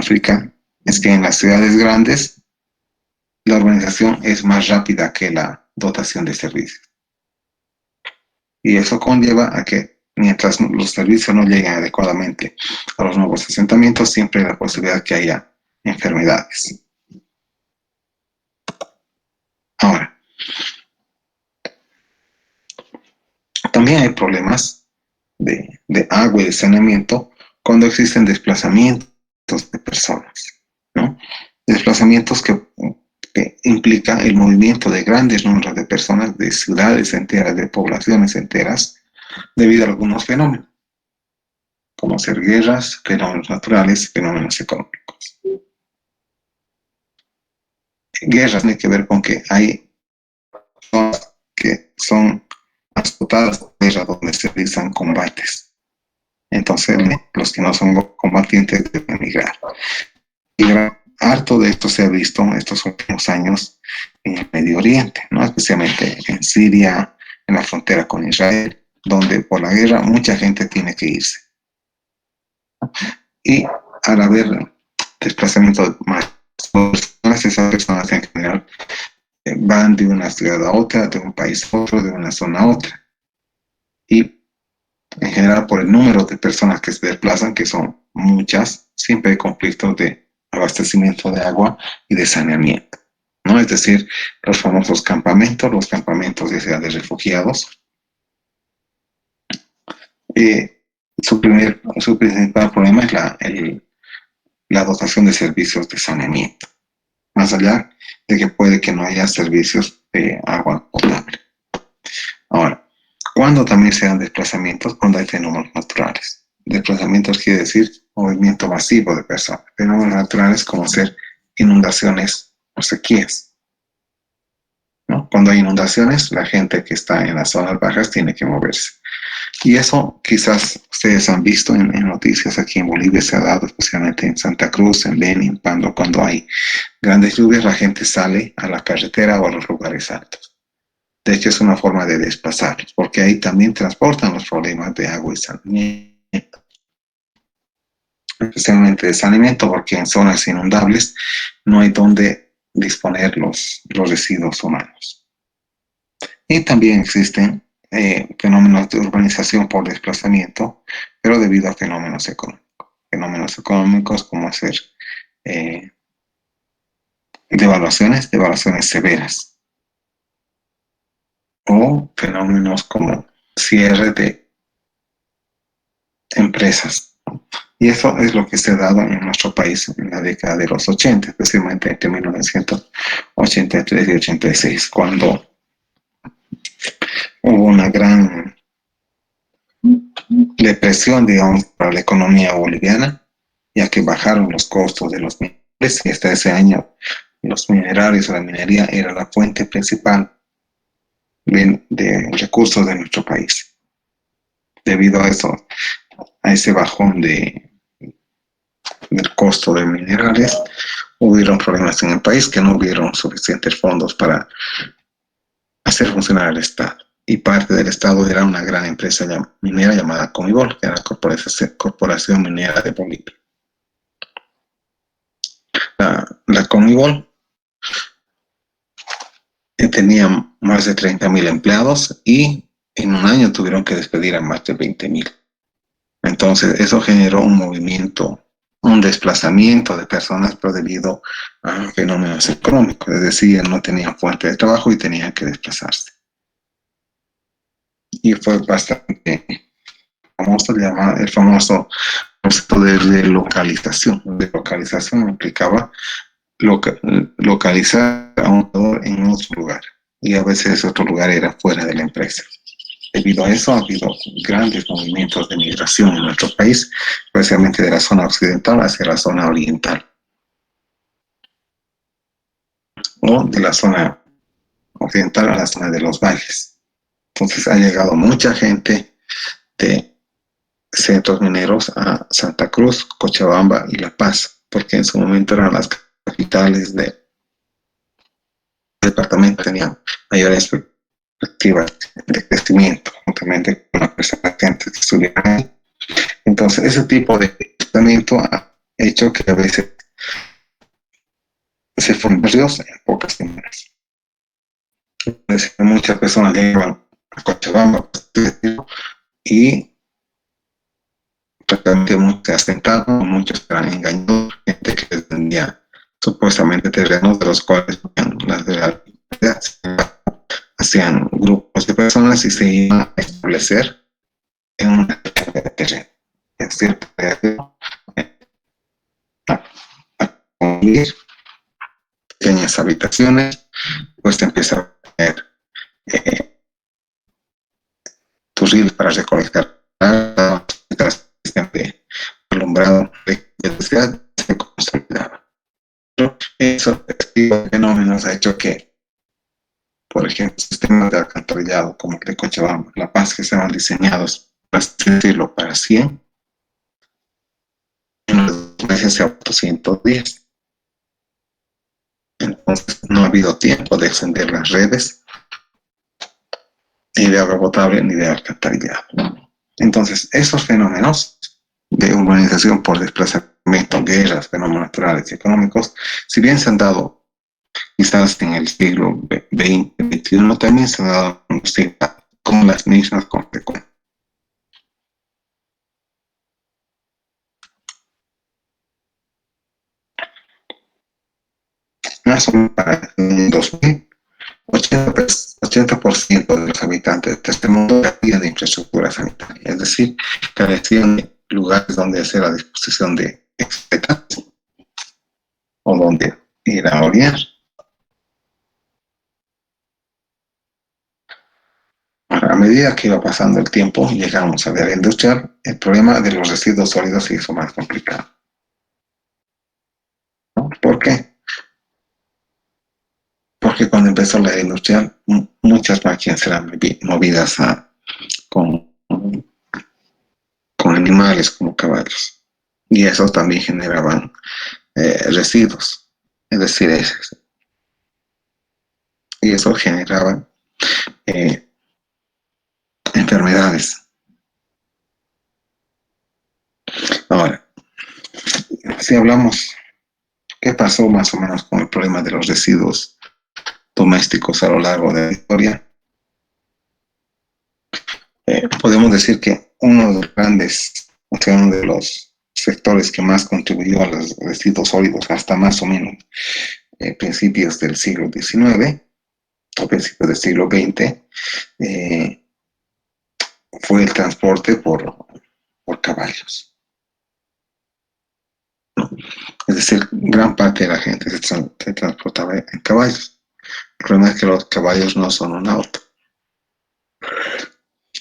África es que en las ciudades grandes la urbanización es más rápida que la dotación de servicios. Y eso conlleva a que mientras los servicios no lleguen adecuadamente a los nuevos asentamientos, siempre hay la posibilidad que haya enfermedades. Ahora, también hay problemas de agua y de saneamiento cuando existen desplazamientos de personas, ¿no? Desplazamientos que implica el movimiento de grandes números de personas, de ciudades enteras, de poblaciones enteras, debido a algunos fenómenos, como ser guerras, fenómenos naturales, fenómenos económicos. Guerras tiene que ver con que hay zonas que son azotadas por guerra donde se realizan combates. Entonces, los que no son combatientes deben migrar. Y harto de esto se ha visto en estos últimos años en el Medio Oriente, ¿no? Especialmente en Siria, en la frontera con Israel, donde por la guerra mucha gente tiene que irse. Y al haber desplazamiento de más personas, esas personas en general van de una ciudad a otra, de un país a otro, de una zona a otra. Y en general, por el número de personas que se desplazan, que son muchas, siempre hay conflictos de abastecimiento de agua y de saneamiento, ¿no? Es decir, los famosos campamentos, los campamentos ya sea de refugiados. Su principal problema es la dotación de servicios de saneamiento, más allá de que puede que no haya servicios de agua potable. Ahora, ¿cuándo también se dan desplazamientos? Cuando hay fenómenos naturales. Desplazamientos quiere decir movimiento masivo de personas. Fenómenos naturales como ser inundaciones o sequías, ¿no? Cuando hay inundaciones, la gente que está en las zonas bajas tiene que moverse. Y eso quizás ustedes han visto en noticias aquí en Bolivia, se ha dado especialmente en Santa Cruz, en Beni, en Pando, cuando hay grandes lluvias, la gente sale a la carretera o a los lugares altos. De hecho, es una forma de desplazarlos, porque ahí también transportan los problemas de agua y saneamiento. Especialmente de saneamiento, porque en zonas inundables no hay donde disponer los residuos humanos. Y también existen fenómenos de urbanización por desplazamiento, pero debido a fenómenos económicos. Fenómenos económicos como hacer devaluaciones severas, o fenómenos como cierre de empresas. Y eso es lo que se ha dado en nuestro país en la década de los 80, especialmente entre 1983 y 86, cuando hubo una gran depresión, digamos, para la economía boliviana, ya que bajaron los costos de los minerales y hasta ese año los minerales o la minería era la fuente principal de recursos de nuestro país. Debido a eso, a ese bajón del costo de minerales, hubieron problemas en el país, que no hubieron suficientes fondos para hacer funcionar el Estado. Y parte del Estado era una gran empresa minera llamada Comibol, que era la Corporación Minera de Bolivia. La Comibol tenía más de 30.000 empleados y en un año tuvieron que despedir a más de 20.000. Entonces eso generó un movimiento, un desplazamiento de personas, pero debido a fenómenos económicos, es decir, no tenían fuente de trabajo y tenían que desplazarse. Y fue bastante famoso, el famoso concepto de relocalización. Relocalización implicaba localizar a un jugador en otro lugar, y a veces ese otro lugar era fuera de la empresa. Debido a eso ha habido grandes movimientos de migración en nuestro país, especialmente de la zona occidental hacia la zona oriental, o de la zona occidental a la zona de los valles. Entonces ha llegado mucha gente de centros mineros a Santa Cruz, Cochabamba y La Paz, porque en su momento eran las capitales del departamento, tenían mayores perspectivas de crecimiento, juntamente con las personas que estuvieran ahí. Entonces, ese tipo de tratamiento ha hecho que a veces se forman ríos en pocas semanas. Entonces, muchas personas llegan a Cochabamba y prácticamente muchos se asentaron, muchos eran engañados, gente que les vendía supuestamente terrenos de los cuales las de la hacían grupos de personas y se iban a establecer en una terreno. Es cierto, a construir pequeñas habitaciones, pues te empieza a poner eh, tus redes para recolectar de alumbrado de electricidad se consolidaba. Eso, este fenómeno ha hecho que, por ejemplo, sistemas de alcantarillado como el de Cochabamba, La Paz, que estaban diseñados para decirlo para 100, en los meses se aumentó 110. Entonces no ha habido tiempo de extender las redes ni de agua potable ni de alcantarillado. Entonces, esos fenómenos de urbanización por desplazamiento, guerras, fenómenos naturales y económicos, si bien se han dado quizás en el siglo XX, XXI, también se han dado con las mismas consecuencias. Más o menos para el 2000, 80% de los habitantes de este mundo carecían de infraestructura sanitaria, es decir, carecían de lugares donde hacer a disposición de expectantes o donde ir a oriar. A medida que iba pasando el tiempo, llegamos a la era industrial, el problema de los residuos sólidos se hizo más complicado, ¿no? ¿Por qué? Porque cuando empezó la era industrial, muchas máquinas eran movidas con, con animales como caballos. Y esos también generaban residuos, es decir, heces. Y eso generaba eh, enfermedades. Ahora, si hablamos, ¿qué pasó más o menos con el problema de los residuos domésticos a lo largo de la historia? Podemos decir que uno de los grandes, o sea, uno de los sectores que más contribuyó a los residuos sólidos hasta más o menos principios del siglo XIX o principios del siglo XX, eh, fue el transporte por caballos. Es decir, gran parte de la gente se transportaba en caballos. El problema es que los caballos no son un auto.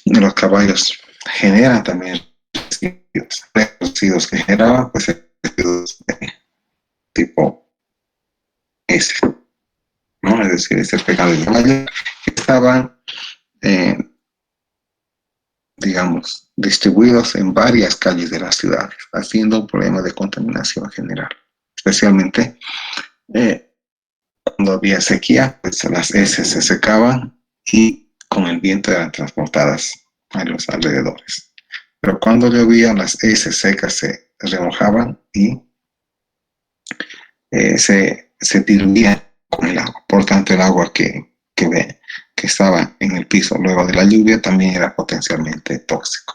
Los caballos generan también residuos. Los residuos que generaban, pues residuos de tipo S, ¿no? Es decir, ese pegado de caballo que estaban, eh, digamos, distribuidos en varias calles de las ciudades, haciendo un problema de contaminación general. Especialmente cuando había sequía, pues las heces se secaban y con el viento eran transportadas a los alrededores. Pero cuando llovía, las heces secas se remojaban y se diluían con el agua. Por tanto, el agua que estaba en el piso luego de la lluvia también era potencialmente tóxico.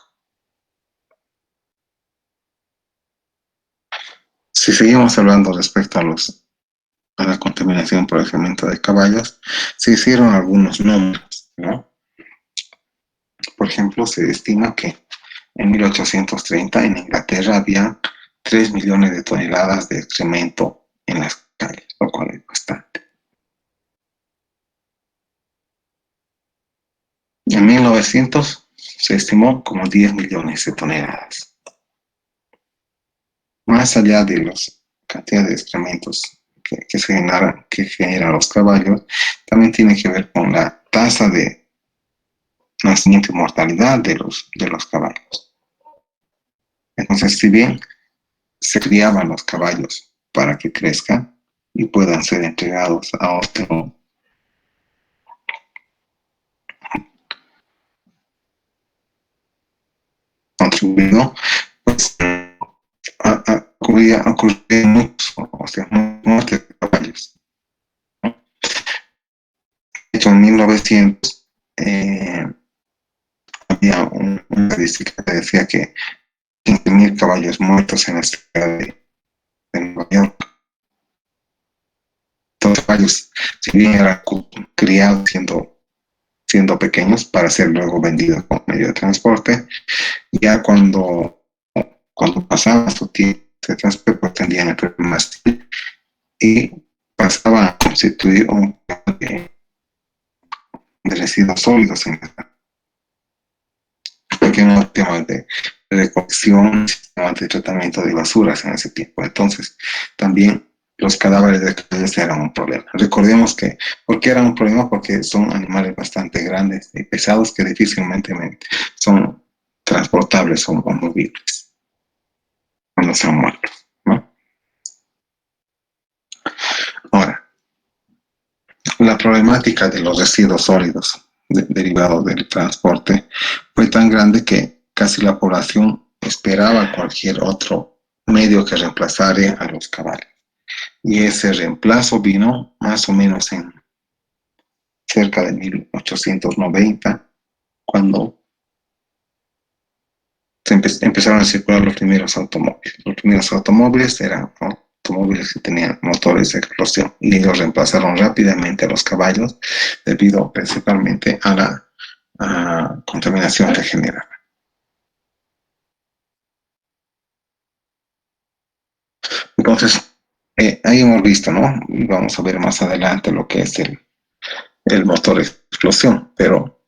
Si seguimos hablando respecto a la contaminación por el excremento de caballos, se hicieron algunos números, ¿no? Por ejemplo, se estima que en 1830 en Inglaterra había 3 millones de toneladas de excremento en las calles, lo cual es bastante. En 1900 se estimó como 10 millones de toneladas. Más allá de las cantidades de excrementos que generan los caballos, también tiene que ver con la tasa de nacimiento y mortalidad de los caballos. Entonces, si bien se criaban los caballos para que crezcan y puedan ser entregados a otro contribuido, pues ocurría muchos, o sea, muertes de caballos. De hecho, en 1900 había una estadística que decía que 15.000 caballos muertos en la ciudad de Nueva York. Estos caballos, si bien eran criados siendo pequeños para ser luego vendidos como medio de transporte, ya cuando pasaba su tiempo de transporte, pues tendían a perder más y pasaba a constituir un de residuos sólidos en pequeños temas de recolección, sistemas de tratamiento de basuras en ese tiempo. Entonces, también los cadáveres de caballos eran un problema. Recordemos que, ¿por qué eran un problema? Porque son animales bastante grandes y pesados que difícilmente son transportables o movibles cuando son muertos, ¿no? Ahora, la problemática de los residuos sólidos derivados del transporte fue tan grande que casi la población esperaba cualquier otro medio que reemplazara a los caballos. Y ese reemplazo vino más o menos en cerca de 1890, cuando empezaron a circular los primeros automóviles. Los primeros automóviles eran automóviles que tenían motores de explosión y ellos reemplazaron rápidamente a los caballos debido principalmente a la contaminación que generaba. Entonces, ahí hemos visto, ¿no? Y vamos a ver más adelante lo que es el motor de explosión, pero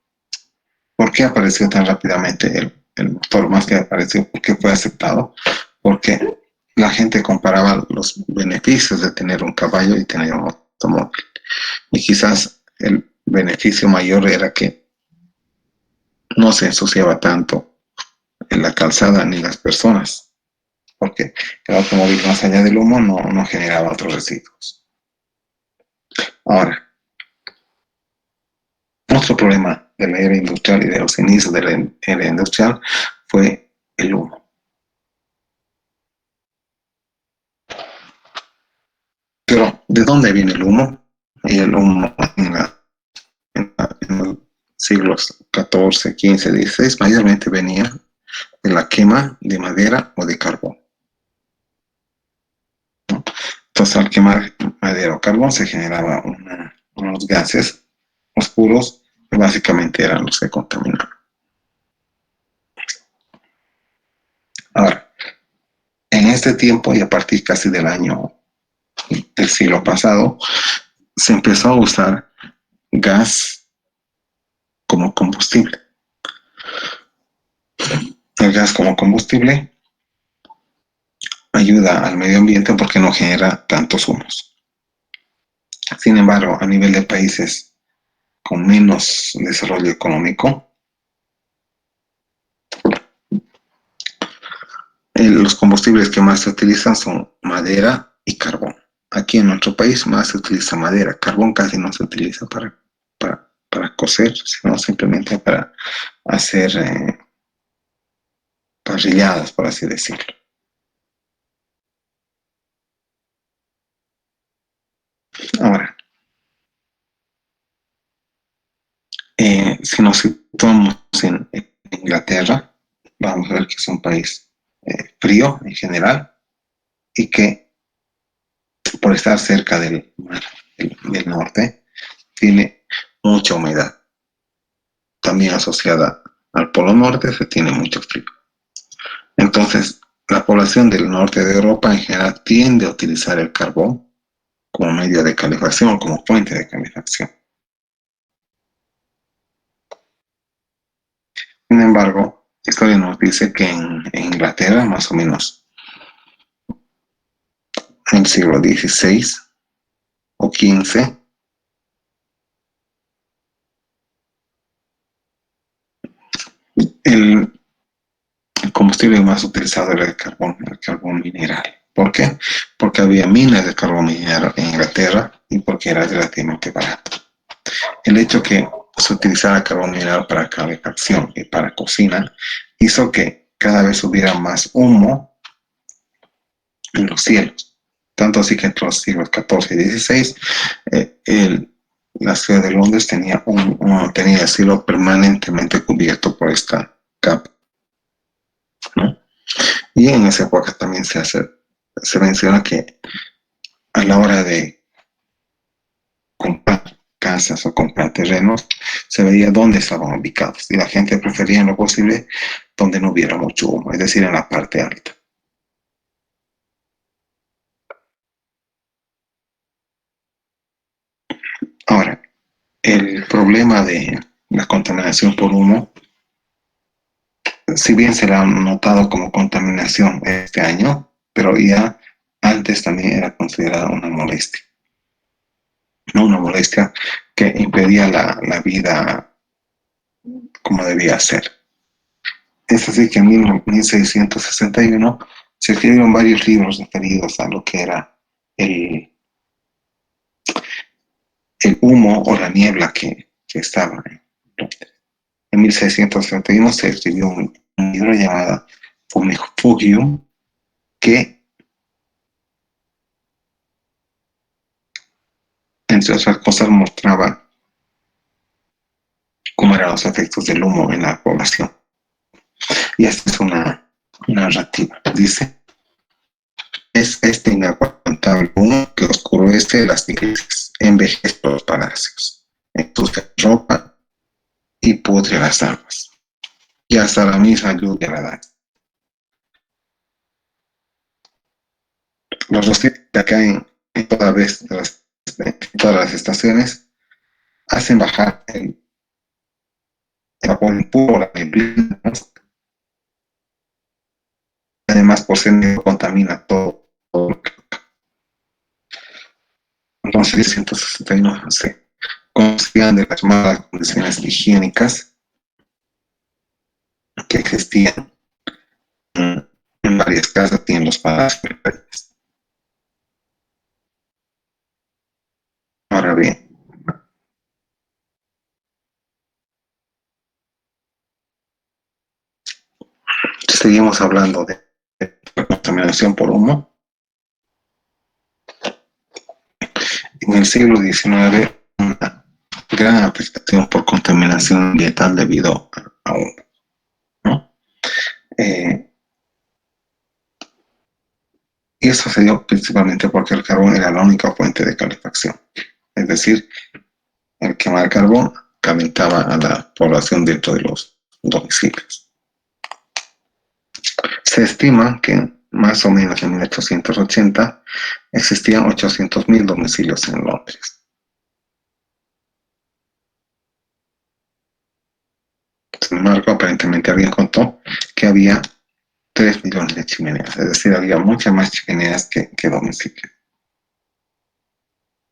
¿por qué apareció tan rápidamente el motor? Más que apareció, ¿por qué fue aceptado? Porque la gente comparaba los beneficios de tener un caballo y tener un automóvil. Y quizás el beneficio mayor era que no se ensuciaba tanto en la calzada ni las personas, porque el automóvil, más allá del humo, no generaba otros residuos. Ahora, otro problema de la era industrial y de los inicios de la era industrial fue el humo. Pero, ¿de dónde viene el humo? Y el humo en los siglos XIV, XV, XVI mayormente venía de la quema de madera o de carbón. Entonces, al quemar madera o carbón se generaban unos gases oscuros que básicamente eran los que contaminaban. Ahora, en este tiempo y a partir casi del siglo pasado, se empezó a usar gas como combustible. El gas como combustible ayuda al medio ambiente porque no genera tantos humos. Sin embargo, a nivel de países con menos desarrollo económico, los combustibles que más se utilizan son madera y carbón. Aquí en nuestro país más se utiliza madera, carbón casi no se utiliza para cocer, sino simplemente para hacer parrilladas, por así decirlo. Ahora, si nos situamos en Inglaterra, vamos a ver que es un país frío en general y que por estar cerca del mar del norte tiene mucha humedad. También asociada al polo norte se tiene mucho frío. Entonces, la población del norte de Europa en general tiende a utilizar el carbón como medio de calefacción, como fuente de calefacción. Sin embargo, la historia nos dice que en Inglaterra, más o menos en el siglo XVI o XV, el combustible más utilizado era el carbón mineral. ¿Por qué? Porque había minas de carbón mineral en Inglaterra y porque era relativamente barato. El hecho que se utilizara carbón mineral para calefacción y para cocina hizo que cada vez hubiera más humo en los cielos. Tanto así que entre los siglos XIV y XVI, la ciudad de Londres tenía el cielo permanentemente cubierto por esta capa, ¿no? Y en esa época también se menciona que a la hora de comprar casas o comprar terrenos, se veía dónde estaban ubicados y la gente prefería en lo posible donde no hubiera mucho humo, es decir, en la parte alta. Ahora, el problema de la contaminación por humo, si bien se la han notado como contaminación este año, pero ya antes también era considerada una molestia, no una molestia que impedía la vida como debía ser. Es así que en 1661 se escribieron varios libros referidos a lo que era el, el humo o la niebla que estaba en Londres. En 1661 se escribió un libro llamado Fumifugium que, entre otras cosas, mostraba cómo eran los efectos del humo en la población. Y esta es una narrativa. Dice, es este inaguantable humo que oscurece las iglesias, envejece los palacios, ensucia ropa y pudre las aguas. Y hasta la misma lluvia la da. Los rocíos que caen en todas las estaciones hacen bajar el vapor impuro, la neblina, ¿no? Además, por ser negro, contamina todo. Entonces, en 1961 se conocían de las malas condiciones higiénicas que existían en varias casas y en los palacios. Ahora bien, si seguimos hablando de contaminación por humo. En el siglo XIX, una gran afectación por contaminación ambiental debido a humo, ¿no? Y eso se dio principalmente porque el carbón era la única fuente de calefacción. Es decir, el quemar carbón calentaba a la población dentro de los domicilios. Se estima que más o menos en 1880 existían 800.000 domicilios en Londres. Sin embargo, aparentemente alguien contó que había 3 millones de chimeneas, es decir, había muchas más chimeneas que domicilios.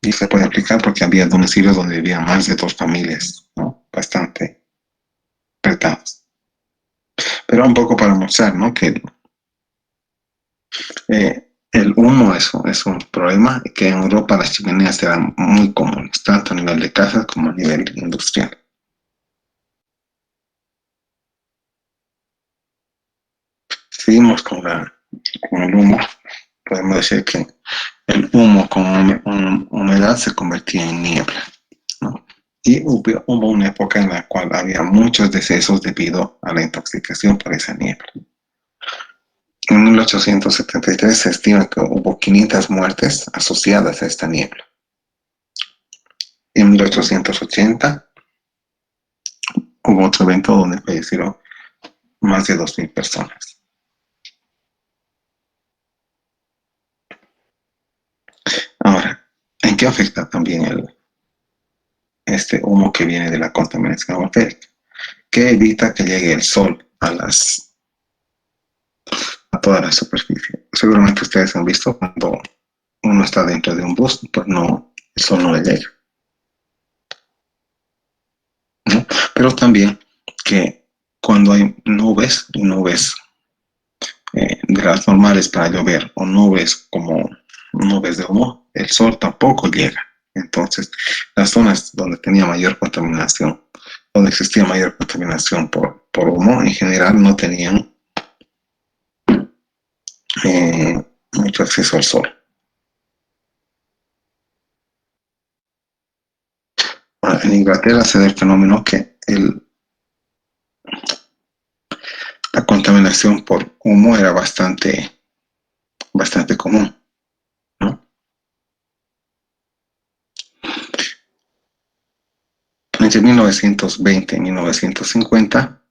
Y se puede aplicar porque había domicilios donde vivían más de 2 familias, ¿no? Bastante apretados. Pero un poco para mostrar, ¿no? Que el humo es un problema y que en Europa las chimeneas eran muy comunes, tanto a nivel de casas como a nivel industrial. Seguimos con el humo. Podemos decir que el humo con humedad se convertía en niebla, ¿no? Y hubo una época en la cual había muchos decesos debido a la intoxicación por esa niebla. En 1873 se estima que hubo 500 muertes asociadas a esta niebla. En 1880 hubo otro evento donde fallecieron más de 2.000 personas. Ahora, ¿en qué afecta también este humo que viene de la contaminación atmosférica? Que evita que llegue el sol a toda la superficie. Seguramente ustedes han visto cuando uno está dentro de un bus, pues no, el sol no le llega, ¿no? Pero también que cuando hay nubes y nubes de las normales para llover o nubes como nubes de humo, el sol tampoco llega. Entonces, las zonas donde tenía mayor contaminación, donde existía mayor contaminación por humo, en general no tenían mucho acceso al sol. Ahora, en Inglaterra se da el fenómeno que la contaminación por humo era bastante común, ¿no? Entre 1920 y 1950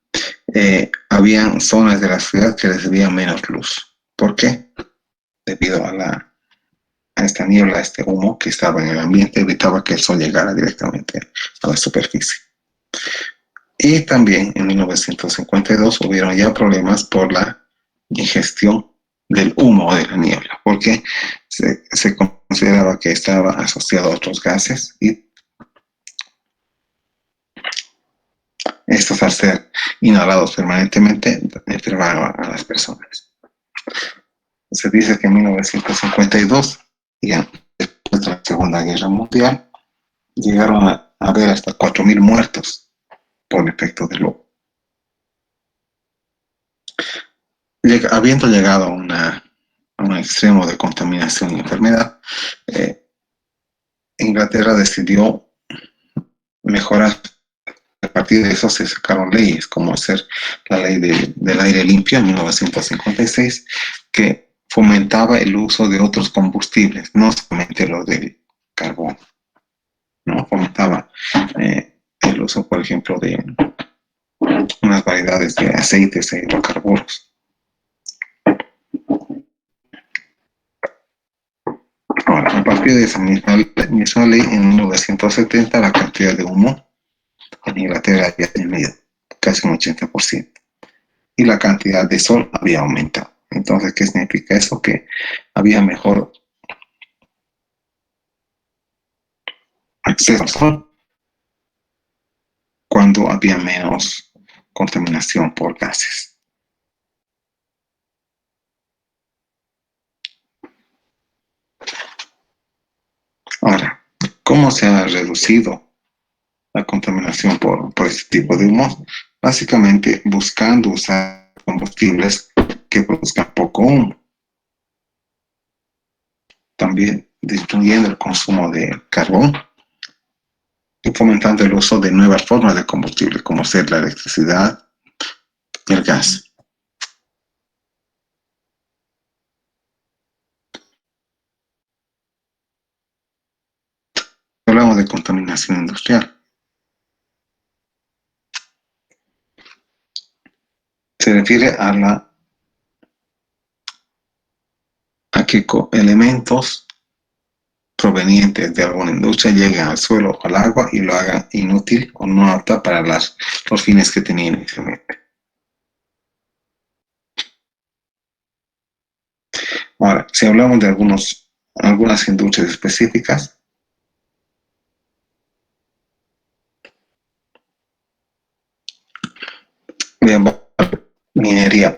habían zonas de la ciudad que recibían menos luz. ¿Por qué? Debido a esta niebla, a este humo que estaba en el ambiente, evitaba que el sol llegara directamente a la superficie. Y también en 1952 hubieron ya problemas por la ingestión del humo de la niebla, porque se consideraba que estaba asociado a otros gases y estos, al ser inhalados permanentemente, enfermaban a las personas. Se dice que en 1952, ya después de la Segunda Guerra Mundial, llegaron a haber hasta 4.000 muertos por efecto del humo. Habiendo llegado a un extremo de contaminación y enfermedad, Inglaterra decidió mejorar. A partir de eso se sacaron leyes, como hacer la ley del aire limpio en 1956, que fomentaba el uso de otros combustibles, no solamente los del carbón, ¿no? Fomentaba el uso, por ejemplo, de unas variedades de aceites e hidrocarburos. Ahora, a partir de esa misma ley, en 1970, la cantidad de humo en Inglaterra había disminuido casi un 80%. Y la cantidad de sol había aumentado. Entonces, ¿qué significa eso? Que había mejor acceso al sol cuando había menos contaminación por gases. Ahora, ¿cómo se ha reducido la contaminación por este tipo de humos? Básicamente buscando usar combustibles que produzcan poco humo. También disminuyendo el consumo de carbón y fomentando el uso de nuevas formas de combustible, como ser la electricidad y el gas. Hablamos de contaminación industrial. Se refiere a que elementos provenientes de alguna industria lleguen al suelo o al agua y lo hagan inútil o no apta para los fines que tenía inicialmente. Ahora, si hablamos de algunas industrias específicas, bien, minería.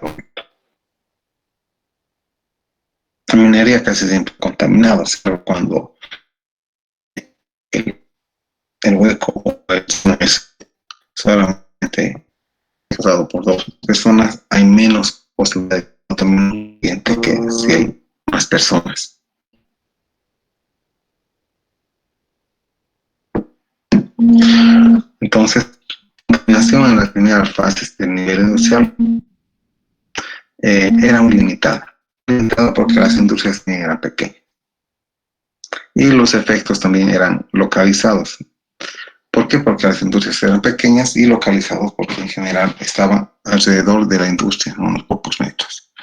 La minería casi siempre contaminada, pero cuando el, el hueco es solamente usado por dos personas, hay menos posibilidad de contaminación que si hay más personas. Entonces, la contaminación en las primeras fases del nivel industrial era muy limitada porque las industrias también eran pequeñas. Y los efectos también eran localizados. ¿Por qué? Porque las industrias eran pequeñas y localizados porque en general estaban alrededor de la industria, a unos pocos metros.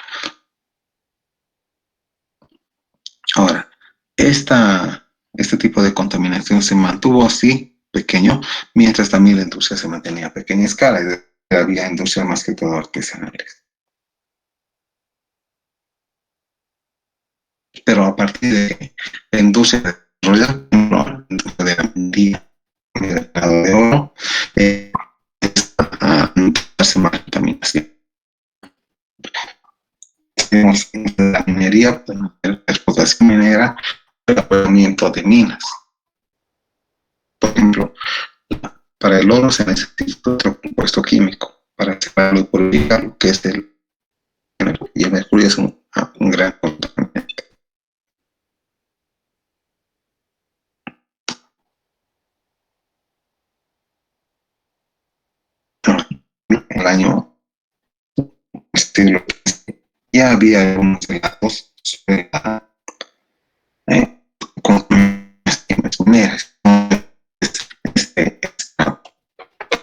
Ahora, este tipo de contaminación se mantuvo así, pequeño, mientras también la industria se mantenía a pequeña escala y había industrias más que todo artesanales. Pero a partir de la industria de desarrollo, la industria de la minería, el mercado de oro, a notarse más contaminación. Tenemos la minería, la explotación minera, el apoderamiento de minas. Por ejemplo, para el oro se necesita otro compuesto químico para separarlo y purificarlo, que es el mercurio, y el mercurio es un gran contaminante. el año siglo XV, ya había algunos relatos sobre la contaminación sumeras. Este,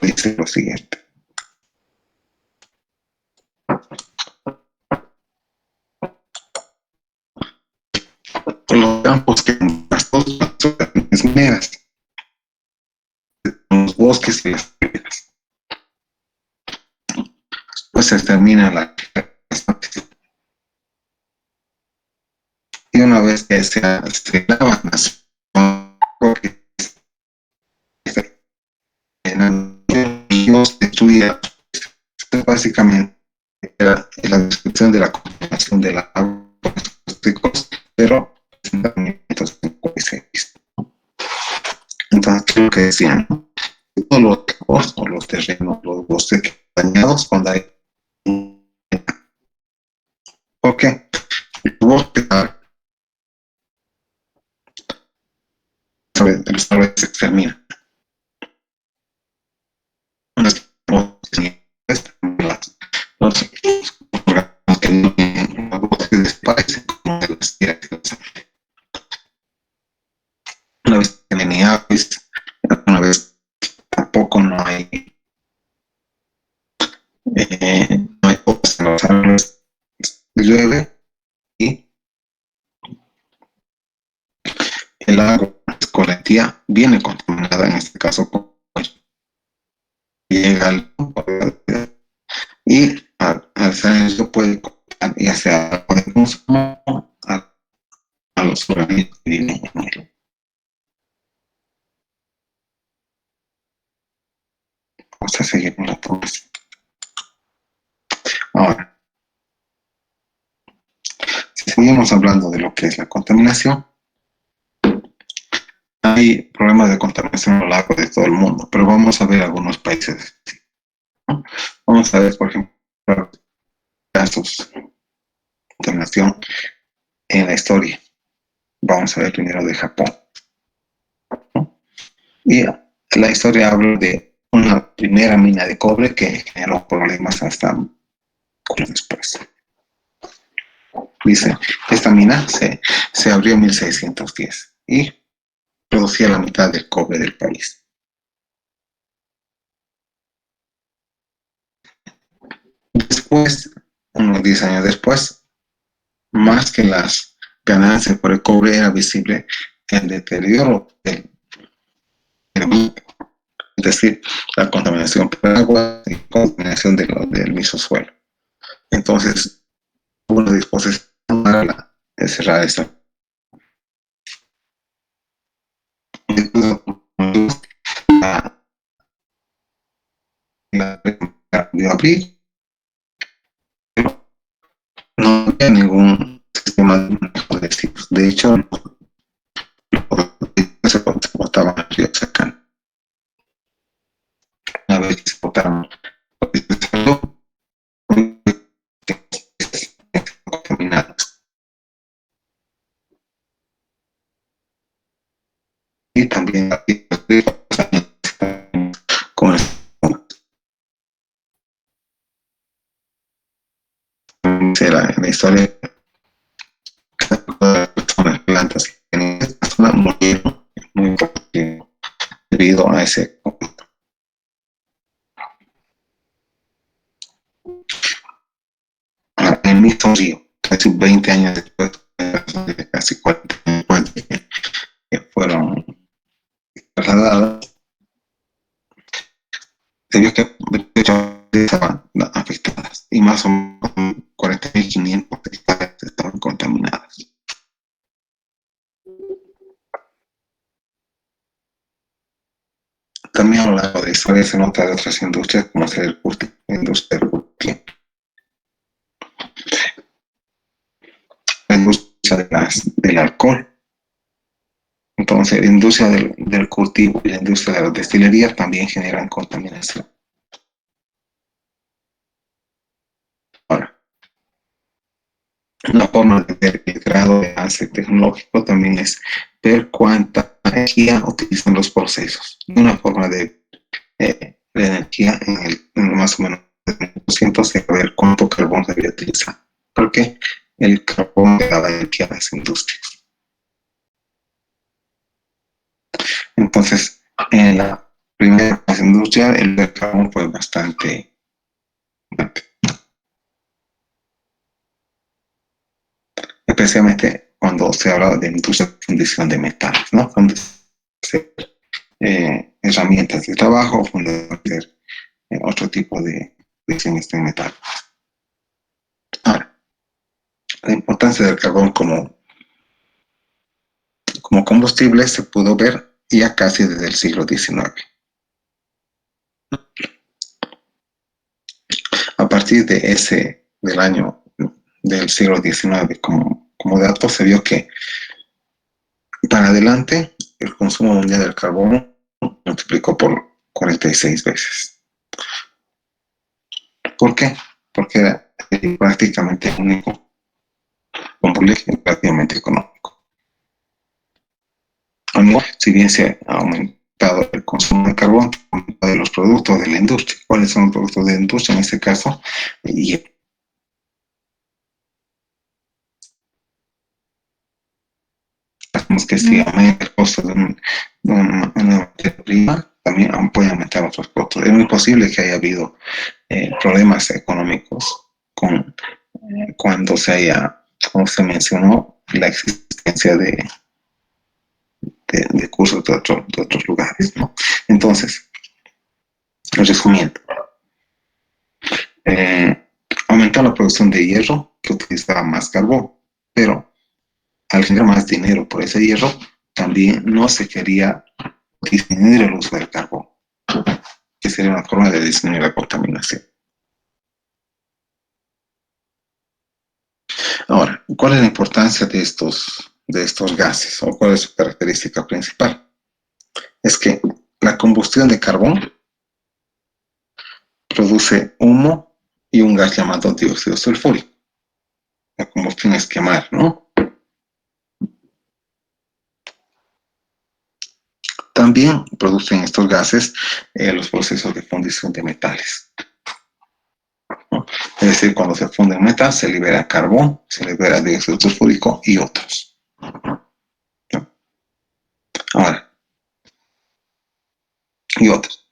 dice lo siguiente. Los campos que pastos las mineras, los bosques y las piedras. Pues se termina la y una vez que se lavan las Dios destruía básicamente era la descripción de la contaminación de la agua, pero entonces creo que decían todos los campos o los terrenos, los bosques dañados cuando hay porque el bosque los árboles se exterminan. Los órganos que no tienen los bosques desaparecen como de las tierras. Una vez que tienen aves, una vez tampoco no hay hojas en los árboles, llueve y el agua escorrentía viene contaminada, en este caso con llega al y al ser eso puede contar ya sea agua de consumo a los organismos que viven en él. Vamos a seguir con la población. Ahora, si seguimos hablando de lo que es la contaminación, hay problemas de contaminación a lo largo de todo el mundo, pero vamos a ver algunos países. Vamos a ver, por ejemplo, casos de contaminación en la historia. Vamos a ver primero de Japón. Y la historia habla de una primera mina de cobre que generó problemas hasta años después. Dice, esta mina se abrió en 1610 y producía la mitad del cobre del país. Después, unos 10 años después, más que las ganancias por el cobre, era visible el deterioro del es decir, la contaminación por agua y contaminación del mismo suelo. Entonces, hubo una disposición para cerrar esta. De abril, no había ningún sistema de manejo de residuos. De hecho, se botaban al río cercano. Una vez que se botaron contaminados. Y también con la historia de las plantas que tienen esta zona murieron muy poco tiempo debido a ese conflicto. El mismo río, casi 20 años después, casi 40 años después que fueron trasladadas, se vio que estaban afectadas y más o menos 40.500 hectáreas estaban contaminadas. También a lo largo de la historia se nota de otras industrias como ser el cultivo, la industria del cultivo, la industria del alcohol. Entonces, la industria del cultivo y la industria de la destilería también generan contaminación. Ahora, una forma de ver el grado de avance tecnológico también es ver cuánta energía utilizan los procesos. Una forma de la energía en más o menos siento saber cuánto carbón se había utilizado, porque el carbón le daba energía a las industrias. Entonces, en la primera fase industrial, el carbón fue bastante, especialmente cuando se habla de industria de fundición de metales, ¿no? Donde se herramientas de trabajo, hacer otro tipo de diseños de metal. Ahora, la importancia del carbón como combustible se pudo ver ya casi desde el siglo XIX. A partir del año del siglo XIX, como dato, se vio que para adelante el consumo mundial del carbón multiplicó por 46 veces. ¿Por qué? Porque era prácticamente el único combustible relativamente económico. Si bien se ha aumentado el consumo de carbón, de los productos de la industria. ¿Cuáles son los productos de la industria en este caso? Y sabemos que si aumenta el costo de una materia prima, también puede aumentar otros costos. Es muy posible que haya habido problemas económicos cuando como se mencionó, la existencia de cursos de otros lugares, ¿no? Entonces, resumiendo, aumentó la producción de hierro que utilizaba más carbón, pero al generar más dinero por ese hierro, también no se quería disminuir el uso del carbón, que sería una forma de disminuir la contaminación. Ahora, ¿cuál es la importancia de estos gases o cuál es su característica principal? Es que la combustión de carbón produce humo y un gas llamado dióxido sulfúrico. La combustión es quemar, ¿no? También producen estos gases los procesos de fundición de metales, ¿no? Es decir, cuando se funde un metal se libera carbón, se libera dióxido sulfúrico y otros, ¿no? Ahora, y otros.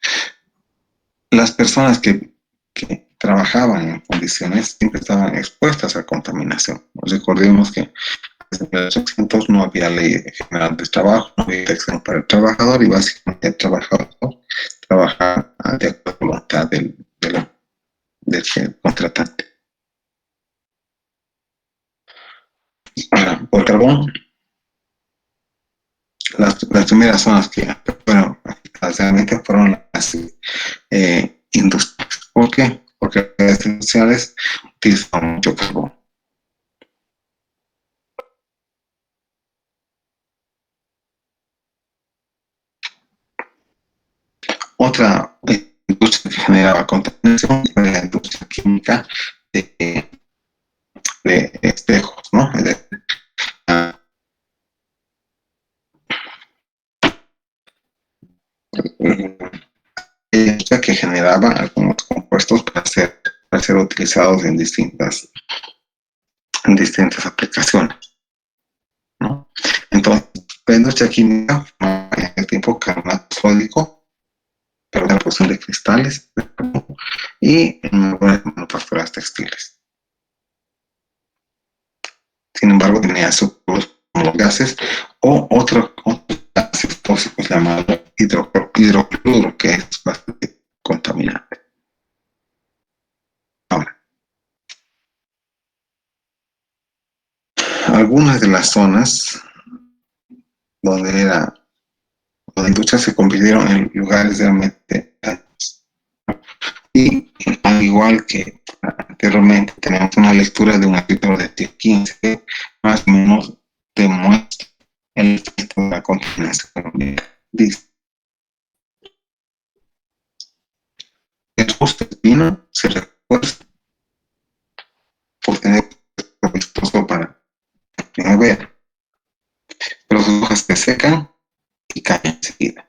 Las personas que trabajaban en fundiciones siempre estaban expuestas a contaminación. Recordemos que en 1800 no había ley general de trabajo, no había elección para el trabajador y básicamente el trabajador trabajaba de acuerdo a la voluntad del contratante. Ahora, por carbón, las primeras zonas que fueron afectadas realmente fueron las industrias. ¿Por qué? Porque las industriales utilizan mucho carbón. Otra industria que generaba contaminación fue la industria química de, de espejos, ¿no? La industria que generaba algunos compuestos para ser utilizados en distintas aplicaciones, ¿no? Entonces, la industria química en el tiempo carbonato sódico, pero la producción de cristales y en algunas manufacturas textiles. Sin embargo, tenía subproductos como los gases o otros gases tóxicos llamados hidrocloro, que es bastante contaminante. Ahora, algunas de las zonas donde las industrias se convirtieron en lugares realmente dañados. Y al igual que anteriormente tenemos una lectura de un artículo de TIE 15, más o menos demuestra el efecto de la contaminación ambiental. Dice, el bosque pino se refuerza por tener vistoso para la primavera, pero sus hojas se secan y caen enseguida.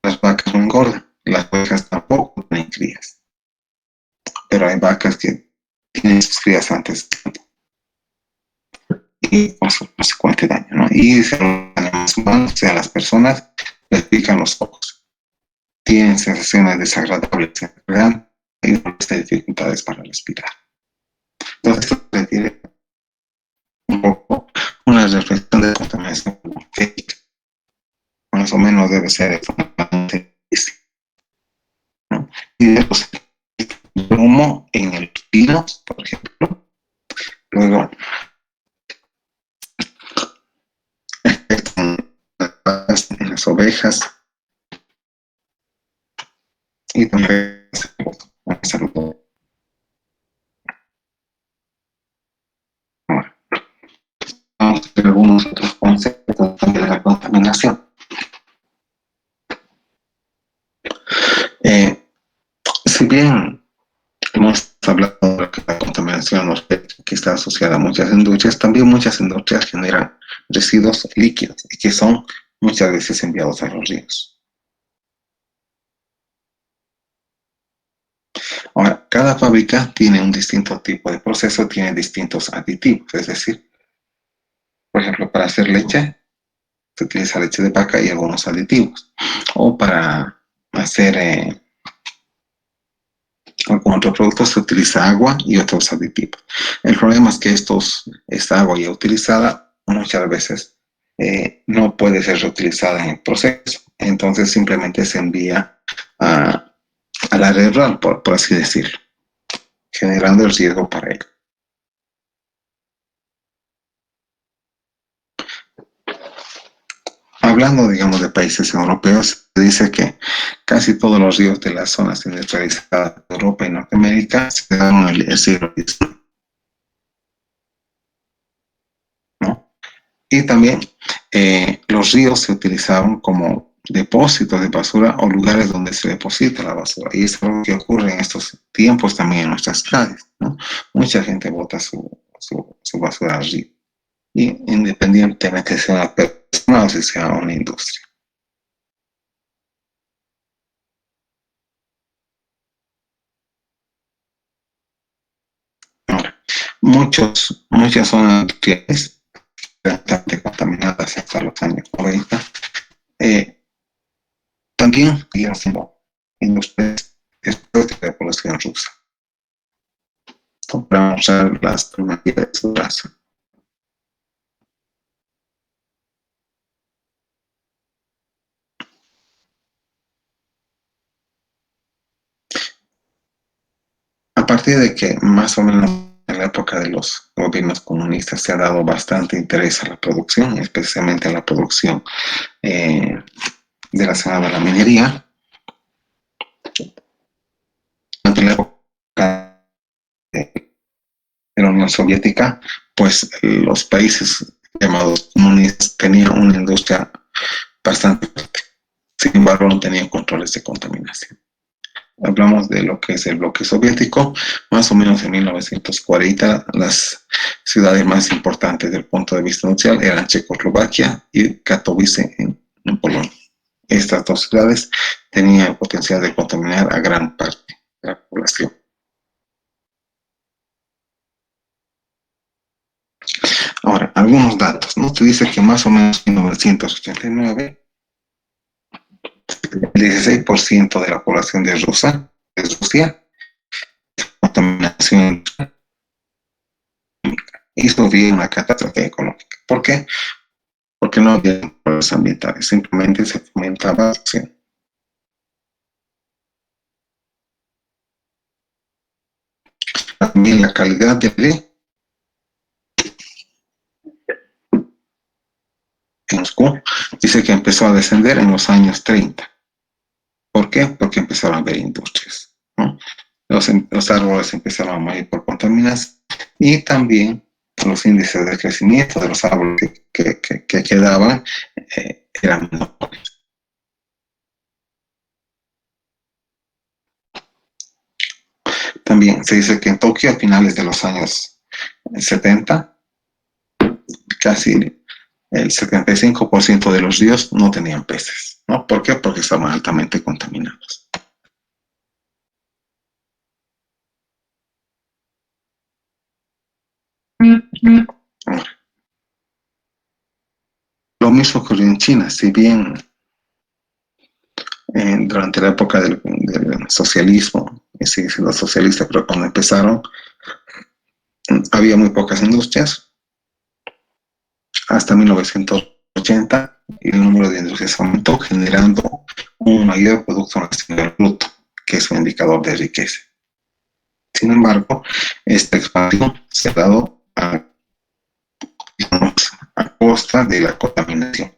Las vacas no engordan, las ovejas tampoco tienen crías. ejemplo, hay vacas que tienen sus crías antes y con su consecuente daño, ¿no? Y si a los animales humanos, o sea, a las personas, les pican los ojos. Tienen sensaciones desagradables en el verano y dificultades para respirar. Entonces, esto requiere un poco una reflexión de contaminación atmosférica. Más o menos debe ser extremadamente difícil, ¿no? Y después, el humo en el pino, por ejemplo, luego en las ovejas y también en la salud. Ahora, vamos a ver algunos otros conceptos también de la contaminación. Si bien hemos hablado de que la contaminación que está asociada a muchas industrias, también muchas industrias generan residuos líquidos y que son muchas veces enviados a los ríos. Ahora, cada fábrica tiene un distinto tipo de proceso, tiene distintos aditivos, es decir, por ejemplo, para hacer leche se utiliza leche de vaca y algunos aditivos, o para hacer algún otro producto se utiliza agua y otros aditivos. El problema es que esta agua ya utilizada muchas veces no puede ser reutilizada en el proceso, entonces simplemente se envía a la red rural, por así decirlo, generando el riesgo para ello. Hablando, digamos, de países europeos, se dice que casi todos los ríos de las zonas industrializadas de Europa y Norteamérica se dan en el siglo XIX, ¿no? Y también los ríos se utilizaban como depósitos de basura o lugares donde se deposita la basura. Y es algo que ocurre en estos tiempos también en nuestras ciudades, ¿no? Mucha gente bota su basura al río, y independientemente sea una persona o si sea una industria. Ahora, muchas zonas industriales bastante contaminadas hasta los años 90, también siguen siendo industrias después de la Revolución Rusa, para mostrar las problemáticas de su raza. A partir de que más o menos en la época de los gobiernos comunistas se ha dado bastante interés a la producción, especialmente a la producción relacionada a la minería, durante la época de la Unión Soviética, pues los países llamados comunistas tenían una industria bastante fuerte. Sin embargo, no tenían controles de contaminación. Hablamos de lo que es el bloque soviético, más o menos en 1940 las ciudades más importantes desde el punto de vista industrial eran Checoslovaquia y Katowice en Polonia. Estas dos ciudades tenían el potencial de contaminar a gran parte de la población. Ahora, algunos datos, ¿no? Se dice que más o menos en 1989 el 16% de la población de Rusia, contaminación y sufría una catástrofe ecológica. ¿Por qué? Porque no había controles ambientales, simplemente se fomentaba la acción. También la calidad del aire en Moscú dice que empezó a descender en los años 30. ¿Por qué? Porque empezaron a haber industrias, ¿no? Los árboles empezaron a morir por contaminación y también los índices de crecimiento de los árboles que quedaban eran menores. También se dice que en Tokio a finales de los años 70, casi el 75% de los ríos no tenían peces, ¿no? ¿Por qué? Porque estaban altamente contaminados. Ahora, lo mismo ocurrió en China, si bien durante la época del socialismo, sigue siendo socialista, pero cuando empezaron había muy pocas industrias, hasta 1980 el número de industrias aumentó, generando un mayor Producto Nacional Bruto, que es un indicador de riqueza. Sin embargo, esta expansión se ha dado digamos, a costa de la contaminación.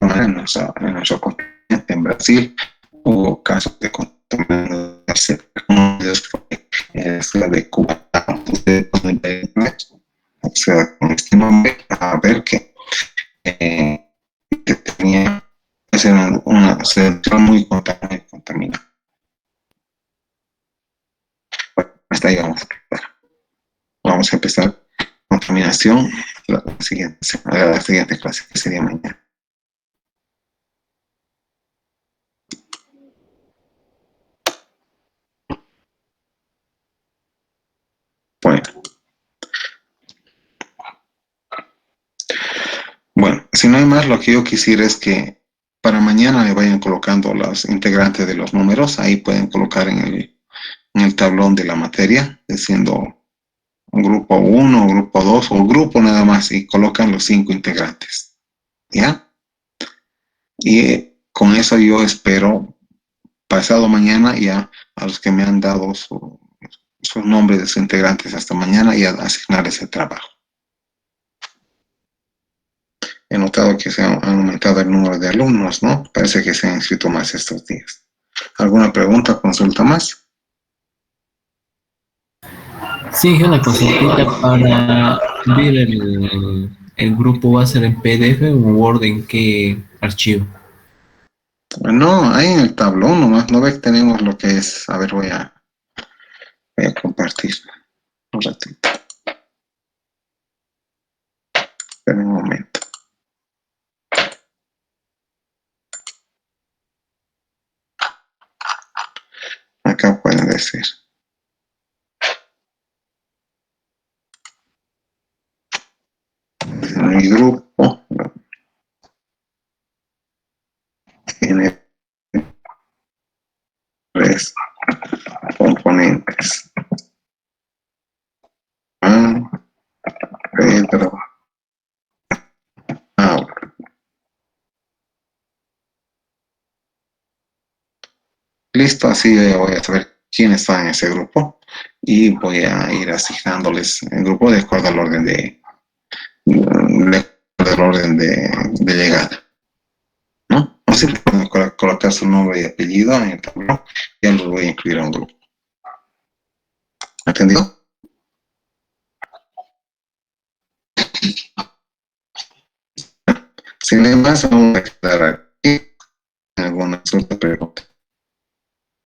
En nuestro continente, en Brasil, hubo casos de contaminación en la ciudad de Cuba. Ustedes pueden ver, o sea, con este nombre, a ver que tenía una central muy contaminada. Bueno, hasta ahí vamos a empezar. Vamos a empezar contaminación la siguiente clase, que sería mañana. Bueno, si no hay más, lo que yo quisiera es que para mañana le vayan colocando los integrantes de los números. Ahí pueden colocar en el tablón de la materia, diciendo grupo 1, grupo 2 o grupo nada más, y colocan los 5 integrantes. ¿Ya? Y con eso yo espero, pasado mañana, ya a los que me han dado sus nombres de sus integrantes hasta mañana y a asignar ese trabajo. He notado que se ha aumentado el número de alumnos, ¿no? Parece que se han inscrito más estos días. ¿Alguna pregunta, consulta más? Sí, una consultita para ver el grupo. ¿Va a ser en PDF o Word? ¿En qué archivo? No, ahí en el tablón nomás, no ve que tenemos lo que es. A ver, voy a compartir un ratito. Espera un momento. Acá pueden decir. Mi grupo tiene 3 componentes. Juan, Pedro, Mauro. Listo, así voy a saber quiénes están en ese grupo y voy a ir asignándoles el grupo de acuerdo al orden de llegada, ¿no? No sé si pueden colocar su nombre y apellido en el tablón, ya los voy a incluir a un grupo. ¿Entendido? Sin más, vamos a quedar aquí. ¿Alguna pregunta?